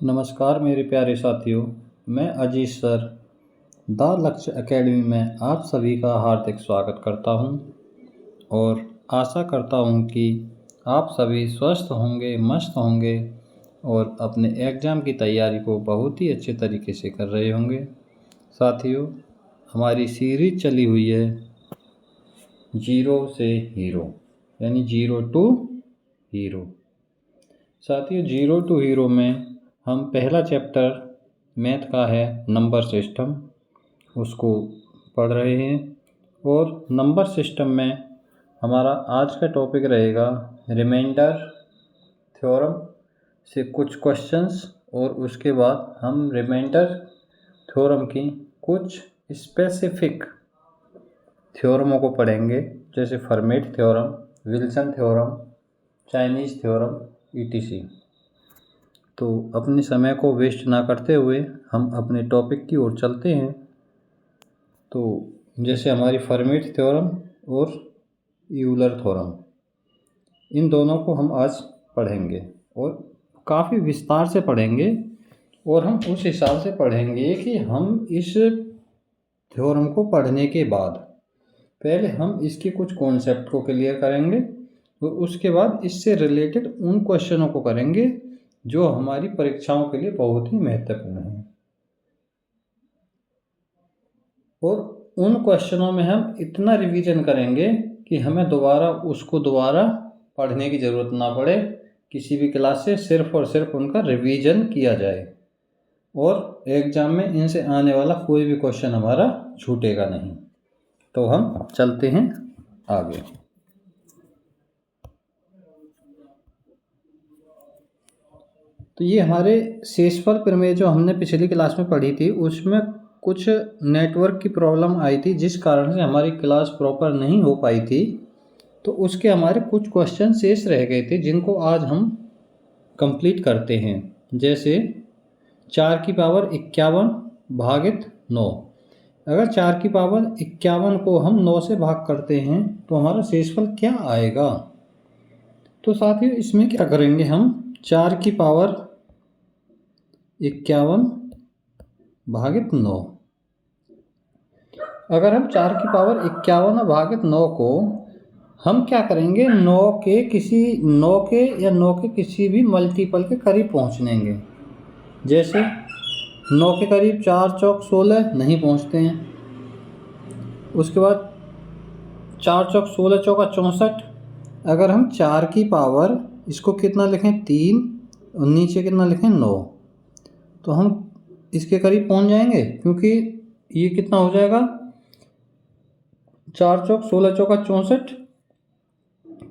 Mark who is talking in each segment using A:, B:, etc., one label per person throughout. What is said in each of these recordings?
A: नमस्कार मेरे प्यारे साथियों, मैं अजीज सर द लक्ष्य एकेडमी में आप सभी का हार्दिक स्वागत करता हूं और आशा करता हूं कि आप सभी स्वस्थ होंगे, मस्त होंगे और अपने एग्ज़ाम की तैयारी को बहुत ही अच्छे तरीके से कर रहे होंगे। साथियों, हमारी सीरीज चली हुई है जीरो से हीरो, यानी जीरो टू हीरो। साथियों, जीरो टू हीरो में हम पहला चैप्टर मैथ का है नंबर सिस्टम, उसको पढ़ रहे हैं और नंबर सिस्टम में हमारा आज का टॉपिक रहेगा रिमाइंडर थ्योरम से कुछ क्वेश्चंस और उसके बाद हम रिमाइंडर थ्योरम की कुछ स्पेसिफिक थ्योरमों को पढ़ेंगे, जैसे format theorem, Wilson theorem, Chinese theorem etc। तो अपने समय को वेस्ट ना करते हुए हम अपने टॉपिक की ओर चलते हैं। तो जैसे हमारी फर्मेट थ्योरम और यूलर थ्योरम, इन दोनों को हम आज पढ़ेंगे और काफ़ी विस्तार से पढ़ेंगे और हम उस हिसाब से पढ़ेंगे कि हम इस थ्योरम को पढ़ने के बाद पहले हम इसके कुछ कॉन्सेप्ट को क्लियर करेंगे और उसके बाद इससे रिलेटेड उन क्वेश्चनों को करेंगे जो हमारी परीक्षाओं के लिए बहुत ही महत्वपूर्ण है। और उन क्वेश्चनों में हम इतना रिवीजन करेंगे कि हमें दोबारा पढ़ने की ज़रूरत ना पड़े, किसी भी क्लास से सिर्फ और सिर्फ उनका रिवीजन किया जाए और एग्ज़ाम में इनसे आने वाला कोई भी क्वेश्चन हमारा छूटेगा नहीं। तो हम चलते हैं आगे। तो ये हमारे शेषफल प्रमेय जो हमने पिछली क्लास में पढ़ी थी, उसमें कुछ नेटवर्क की प्रॉब्लम आई थी जिस कारण से हमारी क्लास प्रॉपर नहीं हो पाई थी। तो उसके हमारे कुछ क्वेश्चन शेष रह गए थे जिनको आज हम कंप्लीट करते हैं। जैसे 4 की पावर 51 भागित 9। अगर 4 की पावर 51 को हम 9 से भाग करते हैं तो हमारा शेषफल क्या आएगा। तो साथियों, इसमें क्या करेंगे, हम 4 की पावर 51 भागित 9, अगर हम 4 की पावर 51 भागित 9 को हम क्या करेंगे, 9 के किसी भी मल्टीपल के करीब पहुँच लेंगे। जैसे 9 के करीब 4 चौक 16 नहीं पहुँचते हैं। उसके बाद 4 चौक 16 चौका 64। अगर हम 4 की पावर इसको कितना लिखें 3 और नीचे कितना लिखें 9, तो हम इसके करीब पहुंच जाएंगे, क्योंकि ये कितना हो जाएगा 4 चौक 16 चौका 64।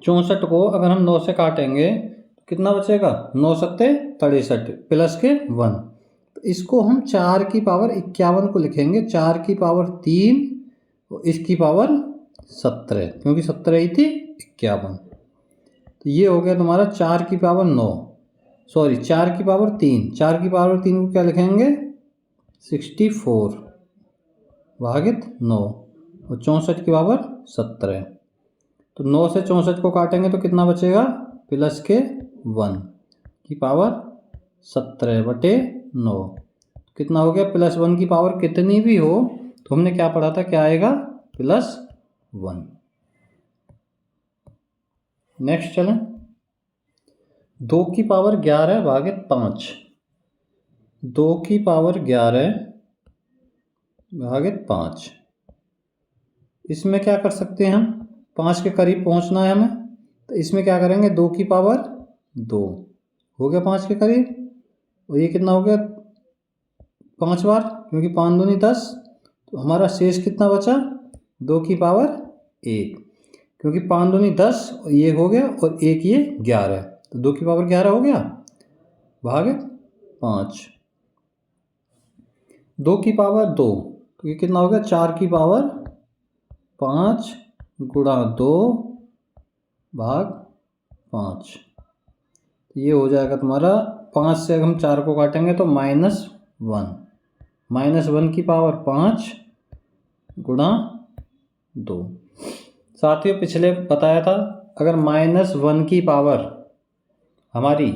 A: 64 को अगर हम 9 से काटेंगे तो कितना बचेगा, 9 सत्ते 63 प्लस के 1। तो इसको हम 4 की पावर 51 को लिखेंगे 4 की पावर 3 और इसकी पावर 17, क्योंकि 17 ही थी 51। तो ये हो गया तुम्हारा 4 की पावर 9, सॉरी 4 की पावर 3। 4 की पावर 3 को क्या लिखेंगे 64 भागित 9 और 64 की पावर 17। तो 9 से 64 को काटेंगे तो कितना बचेगा, प्लस के 1 की पावर 17 बटे 9। कितना हो गया, प्लस 1 की पावर कितनी भी हो तो हमने क्या पढ़ा था, क्या आएगा प्लस 1। नेक्स्ट चलें, 2 की पावर 11 भागित 5। 2 की पावर 11 भागित 5, इसमें क्या कर सकते हैं हम, 5 के करीब पहुंचना है हमें, तो इसमें क्या करेंगे 2 की पावर 2 हो गया 5 के करीब, और ये कितना हो गया 5 बार, क्योंकि 5 दूनी 10। तो हमारा शेष कितना बचा 2 की पावर 1, क्योंकि 5 दूनी 10 ये हो गया और 1 ये 11, तो 2 की पावर 11 हो गया भागित 5। 2 की पावर 2, तो ये कितना हो गया 4 की पावर 5 गुणा 2 भाग 5। ये हो जाएगा तुम्हारा, 5 से अगर हम 4 को काटेंगे तो -1, -1 की पावर 5 गुणा 2। साथियों, पिछले बताया था अगर -1 की पावर हमारी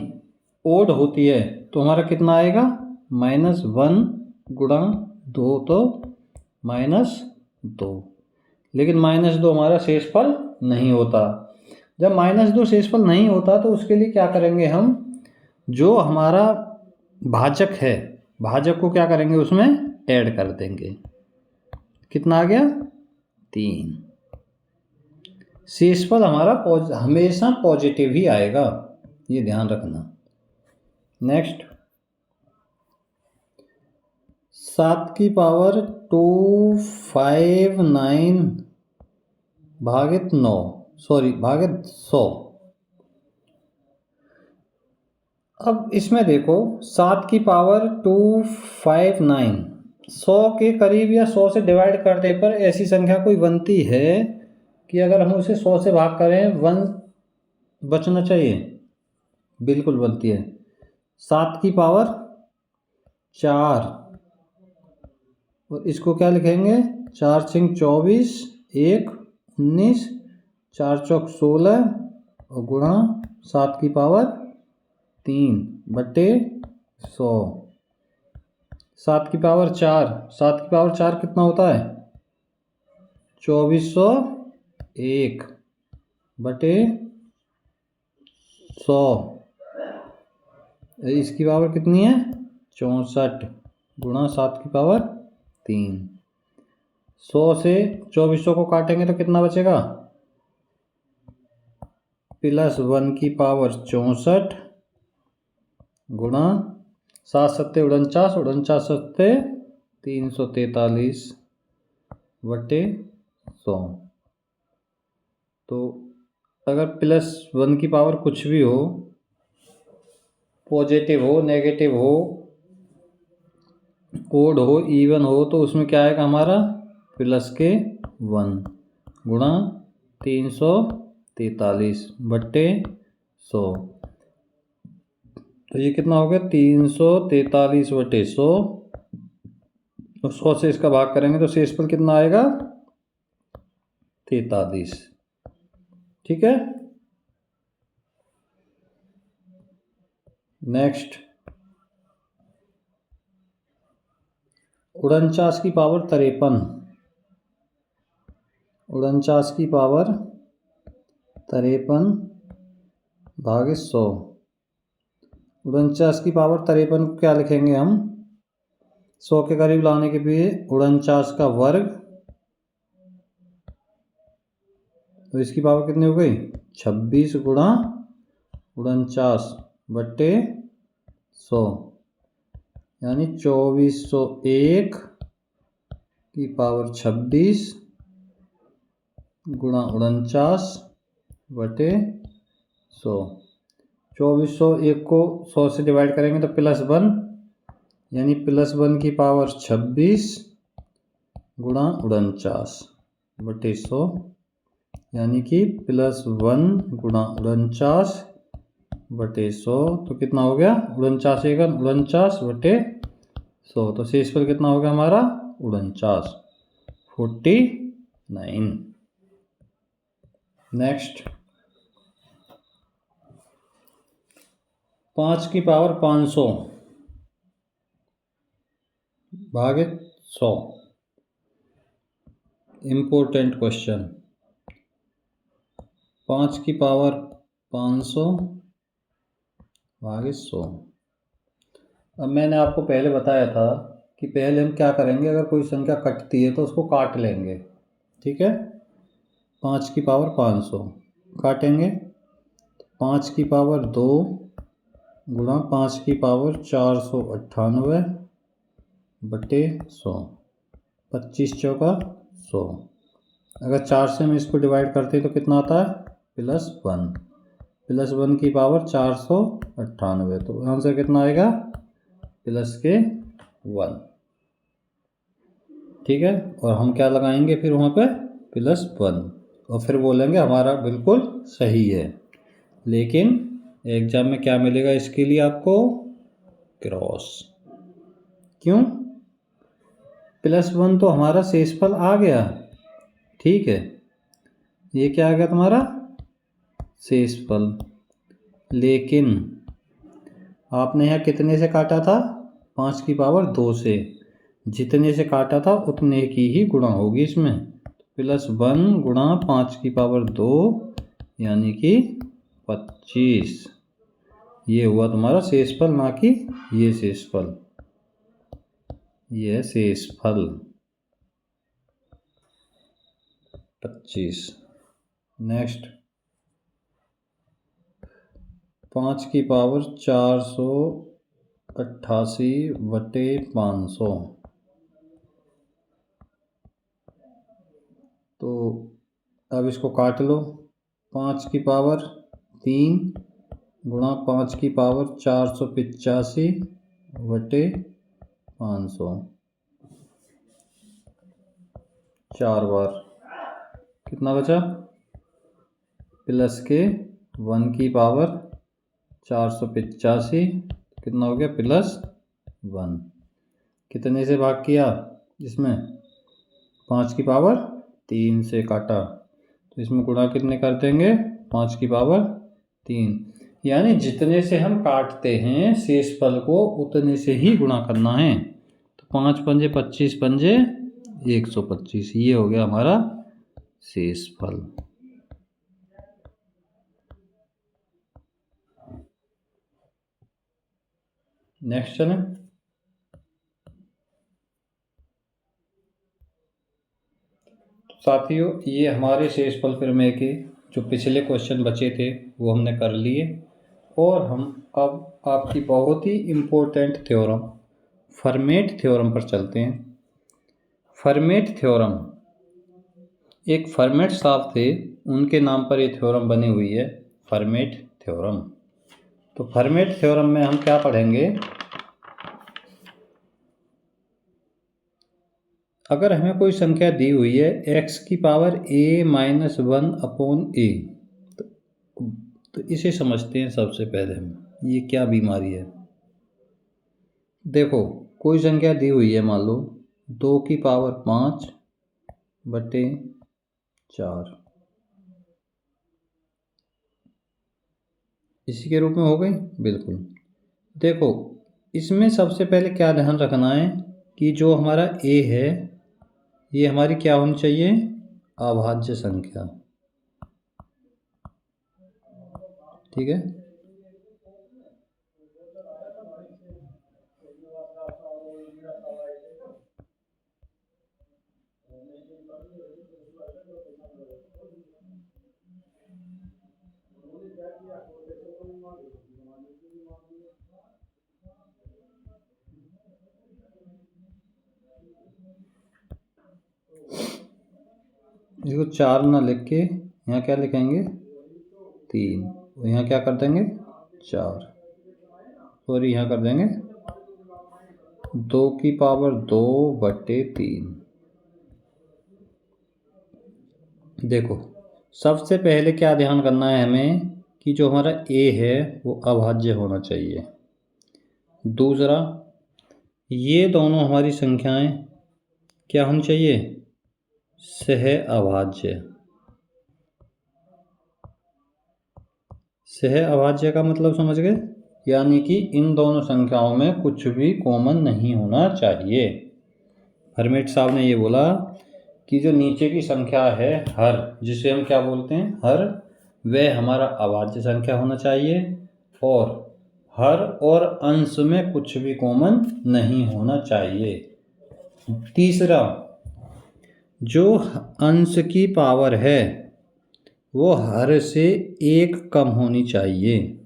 A: ओड होती है तो हमारा कितना आएगा, -1 गुणा 2 तो -2। लेकिन -2 हमारा शेषफल नहीं होता। जब -2 शेषफल नहीं होता तो उसके लिए क्या करेंगे हम, जो हमारा भाजक है, भाजक को क्या करेंगे, उसमें ऐड कर देंगे। कितना आ गया, 3। शेषफल हमारा हमेशा पॉजिटिव ही आएगा, ये ध्यान रखना। नेक्स्ट, 7 की पावर 259 भागित 9, सॉरी भागित 100। अब इसमें देखो 7 की पावर 259 100 के करीब या 100 से डिवाइड करने पर ऐसी संख्या कोई बनती है कि अगर हम उसे 100 से भाग करें 1 बचना चाहिए, बिल्कुल बनती है। 7 की पावर 4, और इसको क्या लिखेंगे, 4 × 24, 1 19, 4 × 16 और गुणा 7 की पावर 3 बटे 100। 7 की पावर 4, 7 की पावर 4 कितना होता है, 2401 बटे 100। इसकी पावर कितनी है, 64 गुणा 7 की पावर 3। 100 से 2400 को काटेंगे तो कितना बचेगा, +1 की पावर 64 गुणा 7 7 49, 49 7 343 बटे 100। तो अगर +1 की पावर कुछ भी हो, पॉजिटिव हो, नेगेटिव हो, ओड हो, इवन हो, तो उसमें क्या आएगा हमारा, +1 गुणा 343 बटे 100। तो ये कितना हो गया, 343 बटे 100। तो 100 से इसका भाग करेंगे तो शेषफल कितना आएगा, 43। ठीक है। नेक्स्ट, 49 की पावर 53, 49 की पावर 53 भागित 100। 49 की पावर 53 को क्या लिखेंगे हम, 100 के करीब लाने के लिए 49 का वर्ग, तो इसकी पावर कितनी हो गई, 26 गुणा 49 बटे 100, यानी 2401 की पावर 26 गुणा 49 बटे 100। 2401 को 100 से डिवाइड करेंगे तो +1, यानी +1 की पावर 26 गुणा 49 बटे 100, यानी कि +1 गुणा 49 बटे 100। तो कितना हो गया, 49 1 49 बटे 100। तो शेषफल कितना हो गया हमारा, 49, 49। नेक्स्ट, 5 की पावर 500 भागित 100। इम्पोर्टेंट क्वेश्चन, 5 की पावर 500 भागित 100। अब मैंने आपको पहले बताया था कि पहले हम क्या करेंगे, अगर कोई संख्या कटती है तो उसको काट लेंगे। ठीक है, 5 की पावर 500 काटेंगे, 5 की पावर 2 गुणा 5 की पावर 498 बटे 100, 25 चौका 100। अगर 4 से हम इसको डिवाइड करते हैं तो कितना आता है, +1, +1 की पावर 498। तो आंसर कितना आएगा, +1। ठीक है, और हम क्या लगाएंगे फिर वहाँ पे, +1, और फिर बोलेंगे हमारा बिल्कुल सही है। लेकिन एग्जाम में क्या मिलेगा इसके लिए आपको, क्रॉस। क्यों, +1 तो हमारा शेषफल आ गया, ठीक है, ये क्या आ गया तुम्हारा, शेषफल। लेकिन आपने यहाँ कितने से काटा था? 5 की पावर 2 से। जितने से काटा था उतने की ही गुणा होगी इसमें। +1 गुणा 5 की पावर 2 यानी कि 25। ये हुआ तुम्हारा शेषफल, ना कि ये शेषफल। ये शेषफल 25। नेक्स्ट 5 की पावर 488/500। तो अब इसको काट लो। 5 की पावर 3 गुणा 5 की पावर 485/500। 4 बार कितना बचा? प्लस के 1 की पावर 485 कितना हो गया? +1। कितने से भाग किया इसमें? 5 की पावर 3 से काटा, तो इसमें गुणा कितने कर देंगे? 5 की पावर 3। यानी जितने से हम काटते हैं शेषफल को उतने से ही गुणा करना है। तो 5 पंजे 25 पंजे 125। ये हो गया हमारा शेषफल। नेक्स्ट चलें। साथियों, ये हमारे शेषफल प्रमेय के जो पिछले क्वेश्चन बचे थे वो हमने कर लिए, और हम अब आपकी बहुत ही इम्पोर्टेंट थ्योरम फर्मेट थ्योरम पर चलते हैं। फर्मेट थ्योरम, एक फर्मेट साहब थे, उनके नाम पर ये थ्योरम बनी हुई है, फर्मेट थ्योरम। तो फर्मेट थ्योरम में हम क्या पढ़ेंगे? अगर हमें कोई संख्या दी हुई है x की पावर a-1/a, तो इसे समझते हैं सबसे पहले हम, ये क्या बीमारी है। देखो, कोई संख्या दी हुई है, मान लो 2 की पावर 5/4, इसी के रूप में हो गई। बिल्कुल। देखो, इसमें सबसे पहले क्या ध्यान रखना है कि जो हमारा a है ये हमारी क्या होनी चाहिए? अभाज्य संख्या। ठीक है। इसको 4 ना लिख के यहाँ क्या लिखेंगे? 3। और यहाँ क्या कर देंगे? 4। और यहाँ कर देंगे 2 की पावर 2/3। देखो, सबसे पहले क्या ध्यान करना है हमें कि जो हमारा a है वो अभाज्य होना चाहिए। दूसरा, ये दोनों हमारी संख्याएं क्या होनी चाहिए? सह अभाज्य। सह अभाज्य का मतलब समझ गए? यानी कि इन दोनों संख्याओं में कुछ भी कॉमन नहीं होना चाहिए। हरमेट साहब ने ये बोला कि जो नीचे की संख्या है हर, जिसे हम क्या बोलते हैं? हर, वह हमारा अभाज्य संख्या होना चाहिए, और हर और अंश में कुछ भी कॉमन नहीं होना चाहिए। तीसरा, जो अंश की पावर है वो हर से 1 कम होनी चाहिए।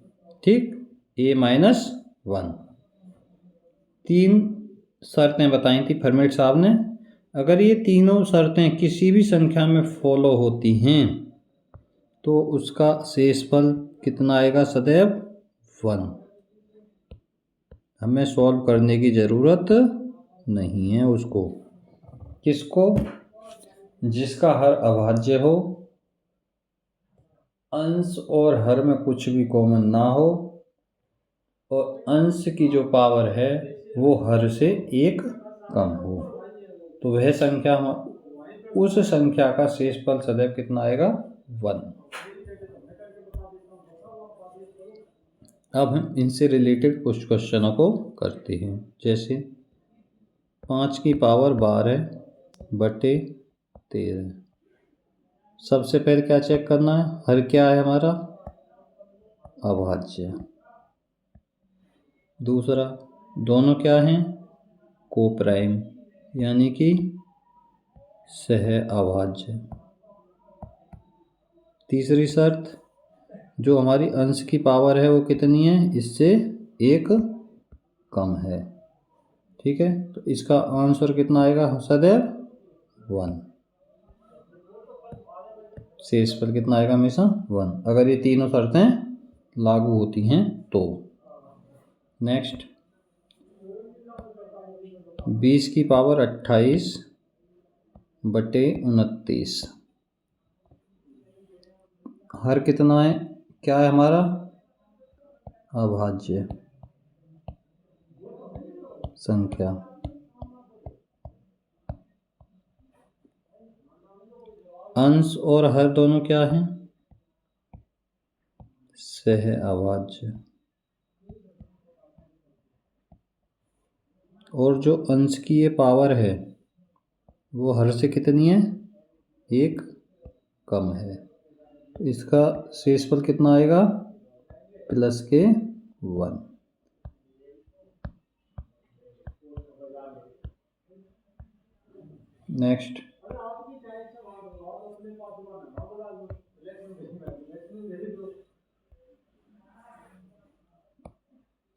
A: ठीक, a-1। 3 शर्तें बताई थी फर्मेट साहब ने। अगर ये तीनों शर्तें किसी भी संख्या में फॉलो होती हैं तो उसका शेषफल कितना आएगा? सदैव 1। हमें सॉल्व करने की ज़रूरत नहीं है उसको। किसको? जिसका हर अभाज्य हो, अंश और हर में कुछ भी कॉमन ना हो, और अंश की जो पावर है वो हर से 1 कम हो, तो वह संख्या, उस संख्या का शेषफल सदैव कितना आएगा? 1। अब हम इनसे रिलेटेड कुछ क्वेश्चनों को करते हैं। जैसे 5 की पावर 12/13। सबसे पहले क्या चेक करना है, हर क्या है हमारा, अभाज्य। दूसरा, दोनों क्या हैं, कोप्राइम यानी कि सह अभाज्य। तीसरी शर्त, जो हमारी अंश की पावर है वो कितनी है, इससे एक कम है। ठीक है, तो इसका आंसर कितना आएगा, सदैव 1। शेषफल कितना आएगा, हमेशा 1, अगर ये तीनों शर्तें लागू होती हैं तो। नेक्स्ट, 20 की पावर 28/29। हर कितना है, क्या है हमारा, अभाज्य संख्या। अंश और हर दोनों क्या हैं, सह अभाज्य। और जो अंश की ये पावर है वो हर से कितनी है, एक कम है। इसका शेषफल कितना आएगा, +1। नेक्स्ट,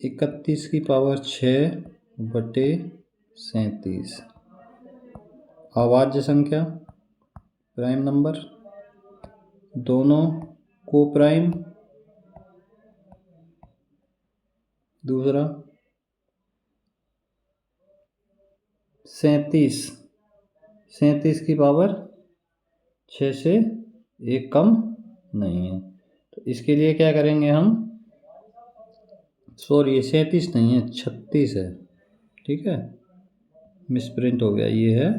A: 31 की पावर 6/37। अभाज्य संख्या, प्राइम नंबर, दोनों कोप्राइम। दूसरा, 37 की पावर 6 से एक कम नहीं है, तो इसके लिए क्या करेंगे हम, सॉरी ये 37 नहीं है, 36 है। ठीक है, मिसप्रिंट हो गया, ये है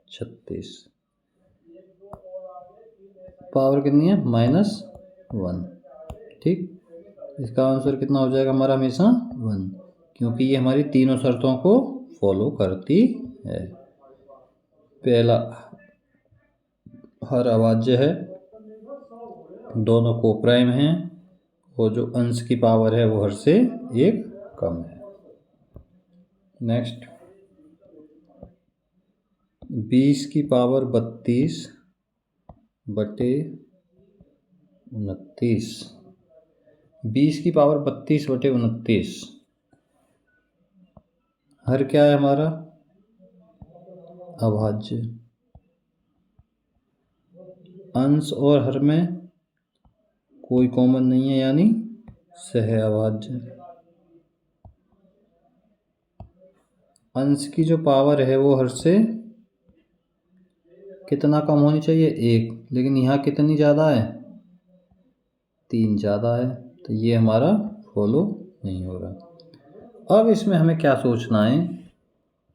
A: 36। पावर कितनी है, -1। ठीक, इसका आंसर कितना हो जाएगा हमारा, हमेशा 1, क्योंकि ये हमारी तीनों शर्तों को फॉलो करती है। पहला, हर अभाज्य है, दोनों कोप्राइम हैं, और जो अंश की पावर है वो हर से एक कम है। नेक्स्ट, 20 की पावर 32/29। 20 की पावर 32/29। हर क्या है हमारा, अभाज्य। अंश और हर में कोई कॉमन नहीं है, यानी सह अभाज्य। अंश की जो पावर है वो हर से कितना कम होनी चाहिए, 1, लेकिन यहाँ कितनी ज़्यादा है, 3 ज़्यादा है, तो ये हमारा फॉलो नहीं हो रहा। अब इसमें हमें क्या सोचना है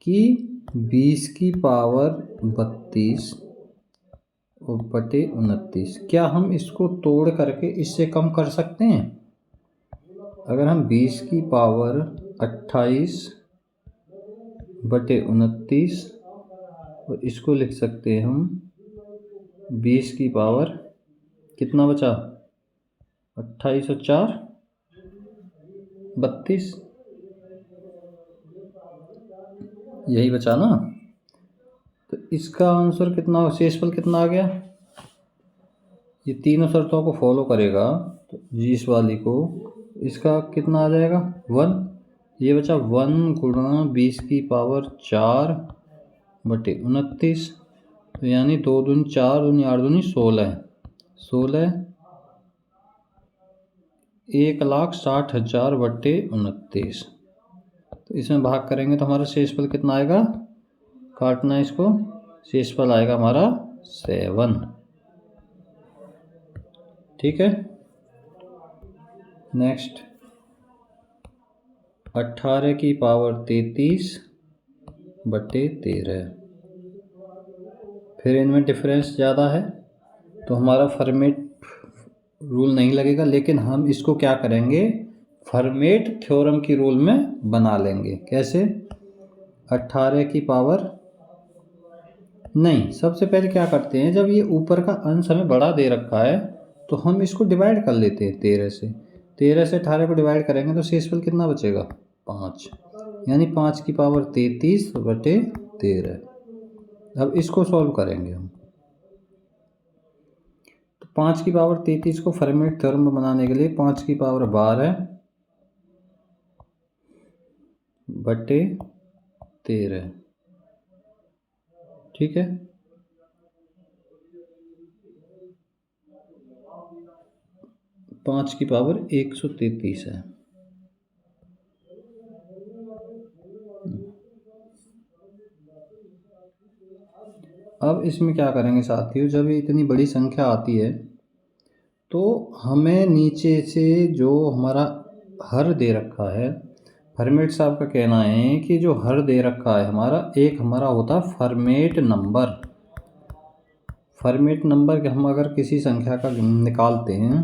A: कि 20 की पावर 32/29, क्या हम इसको तोड़ करके इससे कम कर सकते हैं। अगर हम 20 की पावर 28/29, और इसको लिख सकते हैं हम 20 की पावर, कितना बचा, 28 और 4 32, यही बचा ना। तो इसका आंसर कितना, शेषफल कितना आ गया, ये तीनों शर्तों को फॉलो करेगा तो इस वाली को, इसका कितना आ जाएगा, 1। ये बचा 1 गुणा 20 की पावर 4/29, तो यानी 2 दूनी 4, दूनी 8, दूनी 16, 1,60,000/29। तो इसमें भाग करेंगे तो हमारा शेषफल कितना आएगा, काटना है इसको, शेषफल आएगा हमारा 7। ठीक है। नेक्स्ट, 18 की पावर 33/13। फिर इनमें डिफरेंस ज़्यादा है तो हमारा फॉर्मेट रूल नहीं लगेगा, लेकिन हम इसको क्या करेंगे, फर्मेट थ्योरम की रूल में बना लेंगे। कैसे? 18 की पावर नहीं, सबसे पहले क्या करते हैं, जब ये ऊपर का अंश हमें बड़ा दे रखा है तो हम इसको डिवाइड कर लेते हैं 13 से। 13 से 18 को डिवाइड करेंगे तो शेषफल कितना बचेगा? 5, यानी 5 की पावर 33 बटे 13। अब इसको सॉल्व करेंगे हम। तो 5 की पावर 33 को फर्मेट थ्योरम में बनाने के लिए 5 की पावर 12 बटे 13, ठीक है। पाँच की पावर 133 है। अब इसमें क्या करेंगे साथियों, जब ये इतनी बड़ी संख्या आती है तो हमें नीचे से जो हमारा हर दे रखा है, फर्मेट साहब का कहना है कि जो हर दे रखा है हमारा, एक हमारा होता है फर्मेट नंबर। फर्मेट नंबर के हम अगर किसी संख्या का निकालते हैं,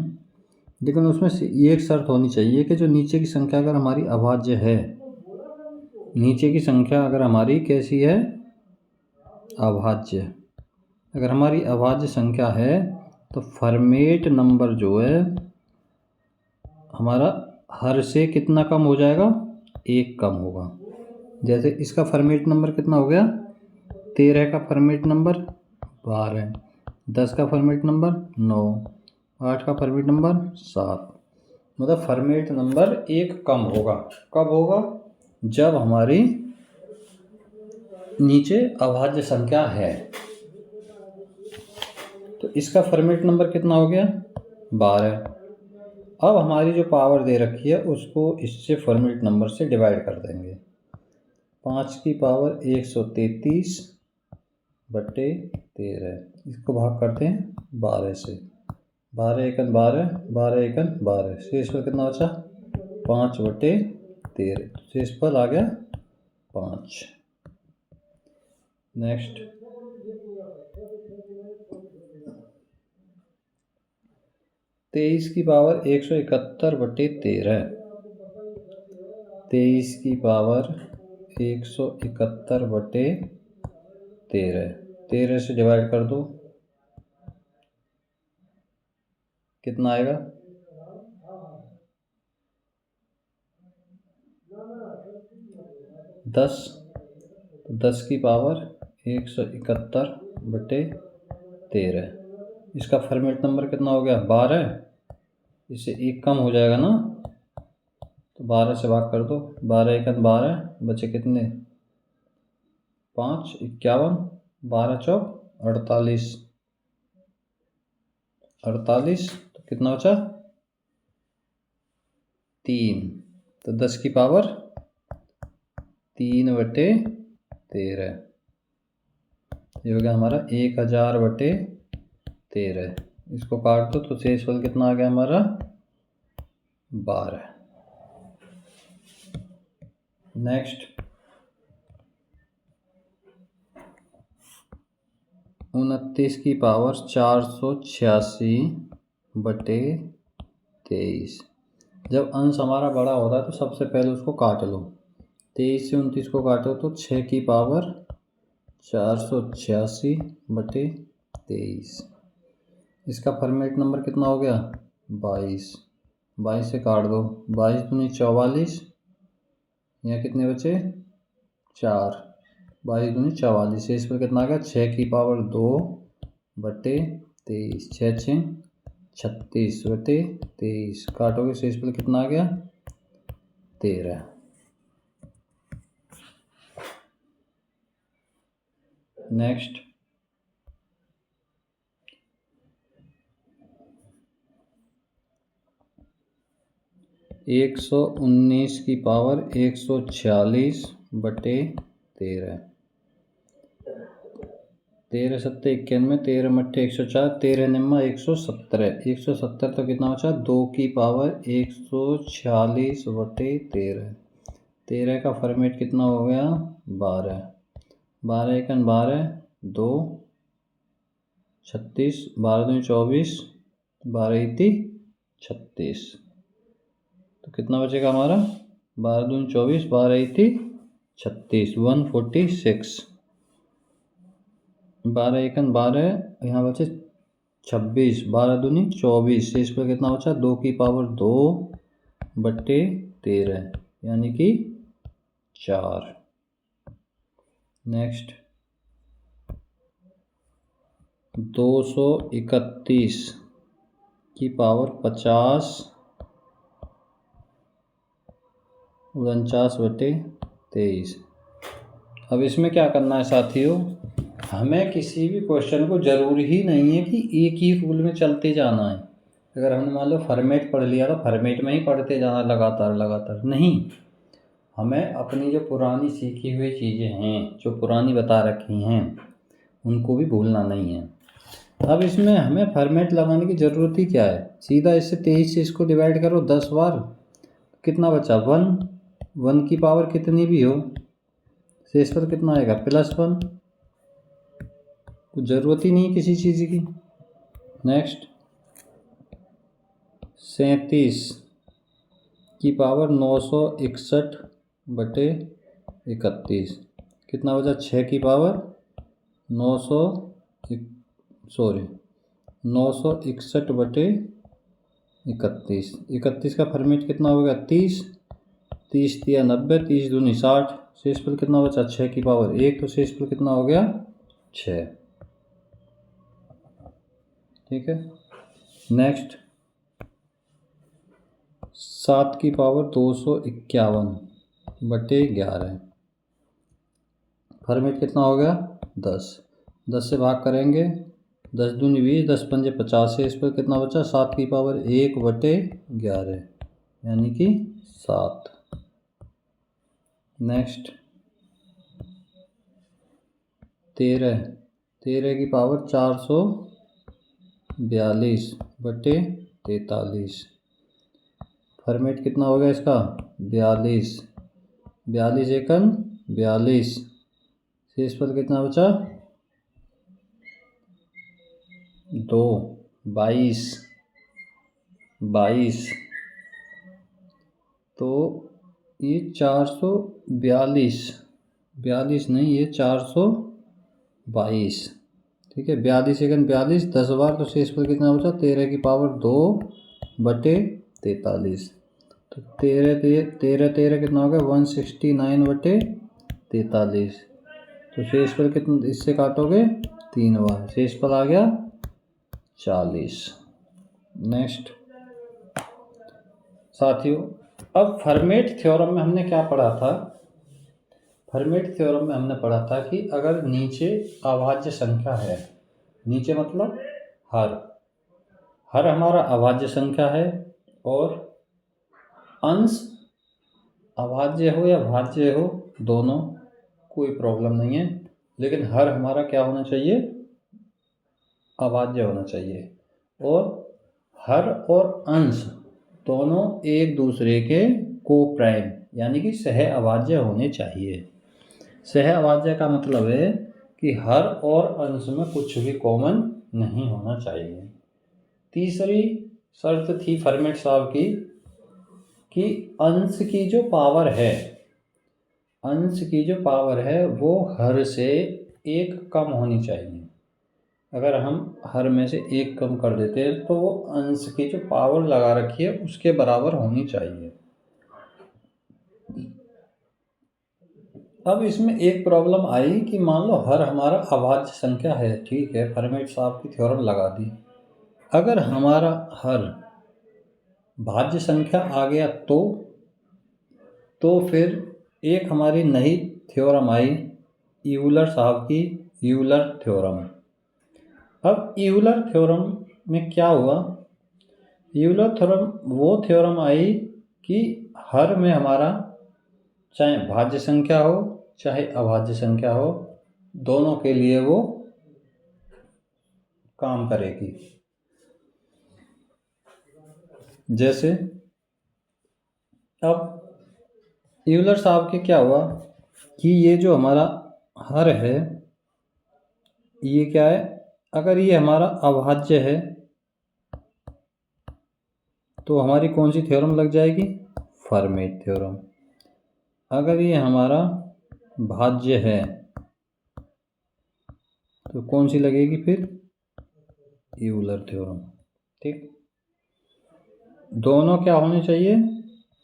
A: लेकिन उसमें ये एक शर्त होनी चाहिए कि जो नीचे की संख्या अगर हमारी अभाज्य है, नीचे की संख्या अगर हमारी कैसी है? अभाज्य। अगर हमारी अभाज्य संख्या है तो फर्मेट नंबर जो है हमारा हर से कितना कम हो जाएगा? 1 कम होगा। जैसे इसका फर्मेट नंबर कितना हो गया? 13 का फर्मेट नंबर 12, 10 का फर्मेट नंबर 9, 8 का फर्मेट नंबर 7। मतलब फर्मेट नंबर 1 कम होगा। कब होगा? जब हमारी नीचे अभाज्य संख्या है। तो इसका फर्मेट नंबर कितना हो गया? 12। अब हमारी जो पावर दे रखी है उसको इससे फर्मेट नंबर से डिवाइड कर देंगे। 5 की पावर 133 बटे 13, इसको भाग करते हैं 12 से। 12 एकन 12, 12 एकन 12, शेषफल कितना बचा? 5 बटे 13। शेषफल आ गया 5। नेक्स्ट, 23 की पावर 171 बटे 13। 23 की पावर 171 बटे 13, 13 से डिवाइड कर दो, कितना आएगा? 10। 10 की पावर 171 बटे 13, इसका फर्मेट नंबर कितना हो गया? 12। इससे 1 कम हो जाएगा ना, तो 12 से भाग कर दो। 12 एकन 12, बचे कितने? 5, 51, 12 चौक 48, 48, तो कितना बचा? 3। तो 10 की पावर 3 बटे 13, ये हो गया हमारा 1000 बटे 13। इसको काट दो तो शेषफल कितना आ गया हमारा? 12। नेक्स्ट, 29 की पावर 486 बटे 23। जब अंश हमारा बड़ा होता है तो सबसे पहले उसको काट लो। 23 से 29 को काटो तो 6 की पावर 486 बटे 23, इसका फर्मेट नंबर कितना हो गया? 22। 22 से काट दो, 22 दूनी 44, यहाँ कितने बचे? 4, 22 दूनी 44, शेष पर कितना आ गया? 6 की पावर 2 बटे 23, 6 6 36 बटे 23, काटोगे शेष पर कितना आ गया? 13। नेक्स्ट, 119 की पावर 146 बटे 13। 13 सत्ते 91, 13 मट्ठे 104, 13 निम्मा 117। 117 तो कितना बचा? 2 की पावर 146 बटे 13। 13 का फॉर्मेट कितना हो गया? 12। 12 एकन 12, 2 36, 12 दूनी 24, 12 इतनी 36। तो कितना बचेगा हमारा, 12 दूनी 24, 12 थी 36, 146, 12 एकन 12, यहाँ बचे 26, 12 दूनी 24, शेष पर कितना बचा, 2 की पावर 2 बट्टे 13 यानी कि 4। नेक्स्ट 231 की पावर 50 49 बटे 23। अब इसमें क्या करना है साथियों, हमें किसी भी क्वेश्चन को ज़रूरी ही नहीं है कि एक ही रूल में चलते जाना है। अगर हमने मान लो फॉर्मेट पढ़ लिया तो फॉर्मेट में ही पढ़ते जाना लगातार नहीं, हमें अपनी जो पुरानी सीखी हुई चीज़ें हैं, जो पुरानी बता रखी हैं, उनको भी भूलना नहीं है। अब इसमें हमें फॉर्मेट लगाने की ज़रूरत ही क्या है, सीधा इससे 23 से इसको डिवाइड करो 10 बार, कितना बचा 1 की पावर कितनी भी हो, शेष पर कितना आएगा +1, कुछ ज़रूरत ही नहीं किसी चीज़ की। नेक्स्ट 37 की पावर 961 बटे 31, कितना बचा 6 की पावर 961 बटे 31। 31 का फॉर्मेट कितना हो गया 30, 30 दिया 90, 30 दूनी 60, शेष पर कितना बचा 6 की पावर 1, तो शेष पर कितना हो गया 6। ठीक है। नेक्स्ट 7 की पावर 251 बटे 11, फॉर्मेट कितना हो गया 10, 10 से भाग करेंगे, 10 दूनी 20, 10 पंजे 50, से इस पर कितना बचा 7 की पावर 1 बटे 11 यानी कि 7। नेक्स्ट 13 की पावर 442 बटे 43, फॉर्मेट कितना हो गया इसका 42, 42 एकन 42, शेष पर कितना बचा 2, 22, तो ये 442 नहीं, ये 422। ठीक है, 42 एकन 42, 10 बार, तो शेष पर कितना बचा 13 की पावर 2 बटे 43, तो 13 कितना हो गया 169 बटे 43, तो शेष पर कितना, इससे काटोगे 3 बार, शेष पर आ गया 40। नेक्स्ट साथियों, अब फॉर्मेट थ्योरम में हमने क्या पढ़ा था, फॉर्मेट थ्योरम में हमने पढ़ा था कि अगर नीचे अभाज्य संख्या है, नीचे मतलब हर हमारा अभाज्य संख्या है और अंश अभाज्य हो या भाज्य हो, दोनों कोई प्रॉब्लम नहीं है, लेकिन हर हमारा क्या होना चाहिए अभाज्य होना चाहिए, और हर और अंश दोनों एक दूसरे के को-प्राइम यानी कि सह अभाज्य होने चाहिए। सह अभाज्य का मतलब है कि हर और अंश में कुछ भी कॉमन नहीं होना चाहिए। तीसरी शर्त थी फॉर्मेट साहब की कि अंश की जो पावर है वो हर से एक कम होनी चाहिए। अगर हम हर में से एक कम कर देते हैं तो वो अंश की जो पावर लगा रखी है उसके बराबर होनी चाहिए। अब इसमें एक प्रॉब्लम आई कि मान लो हर हमारा अभाज्य संख्या है, ठीक है, फॉर्मेट साहब की थ्योरम लगा दी, अगर हमारा हर भाज्य संख्या आ गया तो फिर एक हमारी नई थ्योरम आई यूलर साहब की यूलर थ्योरम। अब यूलर थ्योरम में क्या हुआ, यूलर थ्योरम वो थ्योरम आई कि हर में हमारा चाहे भाज्य संख्या हो चाहे अभाज्य संख्या हो, दोनों के लिए वो काम करेगी। जैसे अब यूलर साहब के क्या हुआ कि ये जो हमारा हर है ये क्या है, अगर ये हमारा अभाज्य है तो हमारी कौन सी थ्योरम लग जाएगी, फर्मेट थ्योरम। अगर ये हमारा भाज्य है तो कौन सी लगेगी फिर? Euler theorem. ठीक, दोनों क्या होने चाहिए?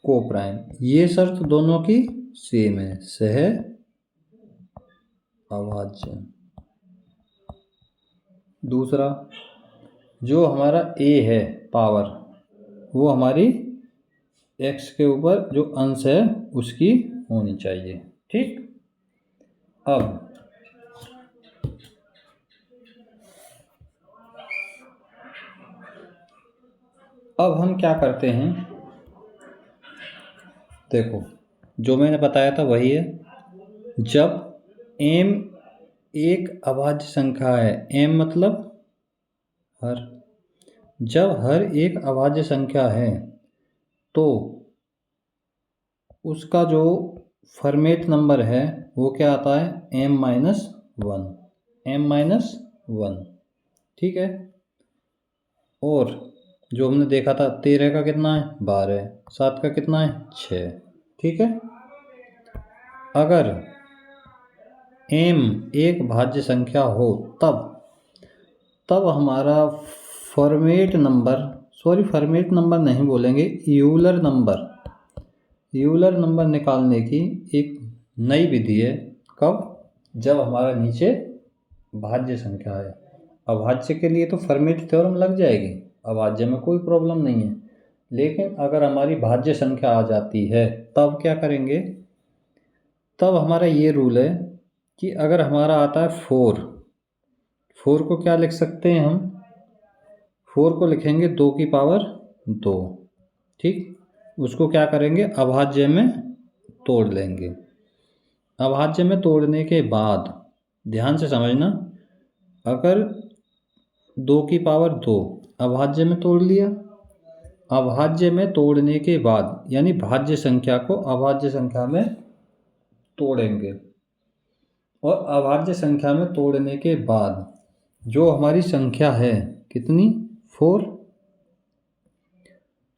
A: को प्राइम। ये शर्त दोनों की सेम है, सह अभाज्य। दूसरा, जो हमारा a है पावर, वो हमारी x के ऊपर जो अंश है उसकी होनी चाहिए। ठीक, अब हम क्या करते हैं, देखो जो मैंने बताया था वही है। जब m एक अभाज्य संख्या है, m मतलब हर, जब हर एक अभाज्य संख्या है तो उसका जो फर्मेट नंबर है वो क्या आता है? m-1, m-1। ठीक है, और जो हमने देखा था 13 का कितना है? 12। 7 का कितना है? 6। ठीक है, अगर m एक भाज्य संख्या हो तब हमारा फॉर्मेट नंबर नहीं बोलेंगे, यूलर नंबर निकालने की एक नई विधि है। कब? जब हमारा नीचे भाज्य संख्या है। अभाज्य के लिए तो फर्मेट थ्योरम लग जाएगी, अभाज्य में कोई प्रॉब्लम नहीं है। लेकिन अगर हमारी भाज्य संख्या आ जाती है तब क्या करेंगे? तब हमारा ये रूल है कि अगर हमारा आता है 4 को क्या लिख सकते हैं हम? 4 को लिखेंगे 2 की पावर 2। ठीक, उसको क्या करेंगे? अभाज्य में तोड़ लेंगे। अभाज्य में तोड़ने के बाद ध्यान से समझना, अगर 2 की पावर 2 अभाज्य में तोड़ लिया, अभाज्य में तोड़ने के बाद यानी भाज्य संख्या को अभाज्य संख्या में तोड़ेंगे, और अभाज्य संख्या में तोड़ने के बाद जो हमारी संख्या है कितनी? 4।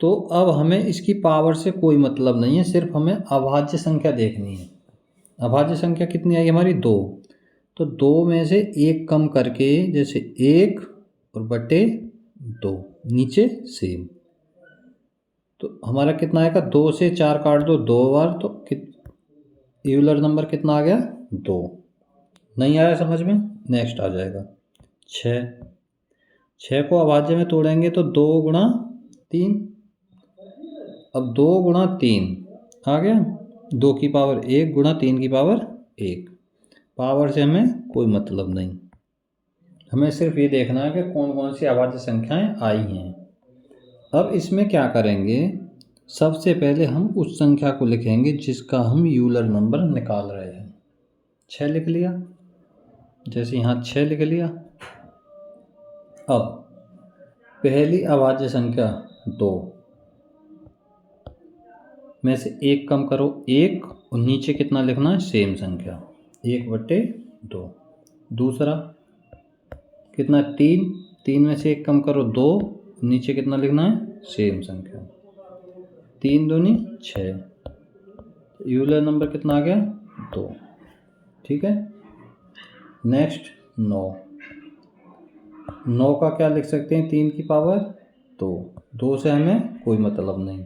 A: तो अब हमें इसकी पावर से कोई मतलब नहीं है, सिर्फ हमें अभाज्य संख्या देखनी है। अभाज्य संख्या कितनी आई हमारी? 2। तो 2 में से 1 कम करके, जैसे 1 और बटे 2, नीचे सेम, तो हमारा कितना आएगा? 2 से 4 काट दो 2 बार, तो यूलर नंबर कितना आ गया? 2। नहीं आया समझ में? नेक्स्ट आ जाएगा 6 को अभाज्य में तोड़ेंगे तो 2 गुणा 3। अब 2 गुणा 3 आ गया, 2 की पावर 1 गुणा 3 की पावर 1। पावर से हमें कोई मतलब नहीं, हमें सिर्फ ये देखना है कि कौन कौन सी अभाज्य संख्याएं आई हैं। अब इसमें क्या करेंगे? सबसे पहले हम उस संख्या को लिखेंगे जिसका हम यूलर नंबर निकाल रहे हैं। 6 लिख लिया, जैसे यहाँ 6 लिख लिया। अब पहली अभाज्य संख्या 2 में से 1 कम करो 1, और नीचे कितना लिखना है? सेम संख्या 1/2। दूसरा कितना? 3 में से 1 कम करो 2, नीचे कितना लिखना है? सेम संख्या 3 दूनी 6। यूलर नंबर कितना आ गया? 2। ठीक है, नेक्स्ट 9 का क्या लिख सकते हैं? 3 की पावर 2 से हमें कोई मतलब नहीं।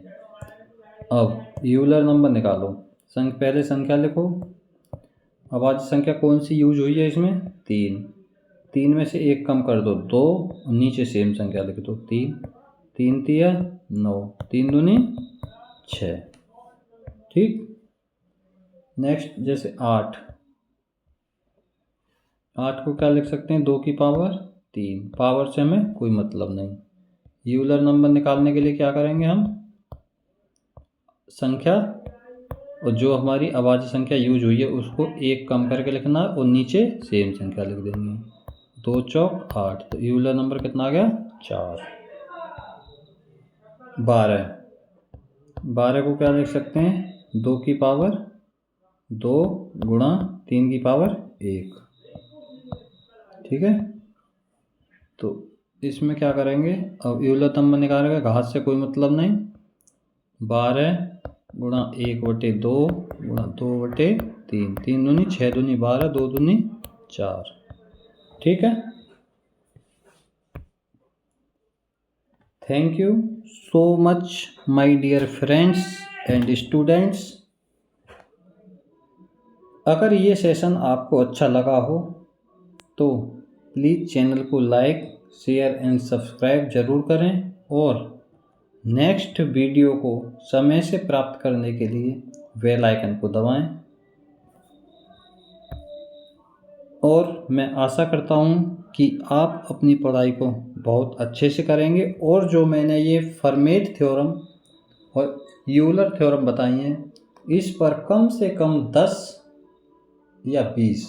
A: अब यूलर नंबर निकालो, पहले संख्या लिखो। अभाज्य संख्या कौन सी यूज हुई है इसमें? 3 में से 1 कम कर दो 2, और नीचे सेम संख्या लिख दो 3। 3 तिया 9, 3 दूनी 6। ठीक, नेक्स्ट जैसे 8 को क्या लिख सकते हैं? 2 की पावर 3। पावर से हमें कोई मतलब नहीं। यूलर नंबर निकालने के लिए क्या करेंगे हम? संख्या और जो हमारी अभाज्य संख्या यूज हुई है उसको 1 कम करके लिखना, और नीचे सेम संख्या लिख देंगे। 2 चौक 8, तो यूलर नंबर कितना आ गया? 4। 12 को क्या लिख सकते हैं? 2 की पावर 2 गुणा 3 की पावर 1। ठीक है, तो इसमें क्या करेंगे? अब यूलर नंबर निकालेंगे, घात से कोई मतलब नहीं। 12 गुणा 1/2 गुणा 2/3, 3 दूनी 6 दूनी 12, 2 दूनी 4। ठीक है। Thank you so much my dear friends and students. अगर ये सेशन आपको अच्छा लगा हो तो प्लीज़ चैनल को लाइक शेयर एंड सब्सक्राइब ज़रूर करें और नेक्स्ट वीडियो को समय से प्राप्त करने के लिए बेल आइकन को दबाएं। और मैं आशा करता हूँ कि आप अपनी पढ़ाई को बहुत अच्छे से करेंगे और जो मैंने ये फर्मेट थ्योरम और यूलर थ्योरम बताई हैं इस पर कम से कम 10 या 20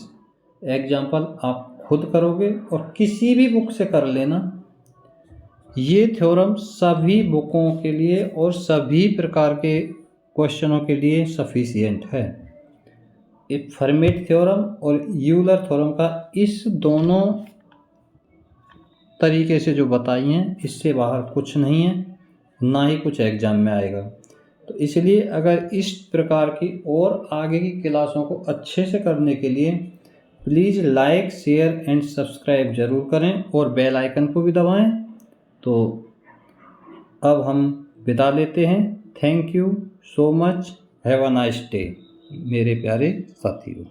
A: एग्जाम्पल आप खुद करोगे और किसी भी बुक से कर लेना। ये थ्योरम सभी बुकों के लिए और सभी प्रकार के क्वेश्चनों के लिए सफिशिएंट है। फर्मेट थ्योरम और यूलर थ्योरम का इस दोनों तरीके से जो बताई हैं इससे बाहर कुछ नहीं है, ना ही कुछ एग्जाम में आएगा। तो इसलिए अगर इस प्रकार की और आगे की क्लासों को अच्छे से करने के लिए please like share and subscribe ज़रूर करें और बेल आइकन को भी दबाएं। तो अब हम विदा लेते हैं। Thank you so much, have a nice day मेरे प्यारे साथियों।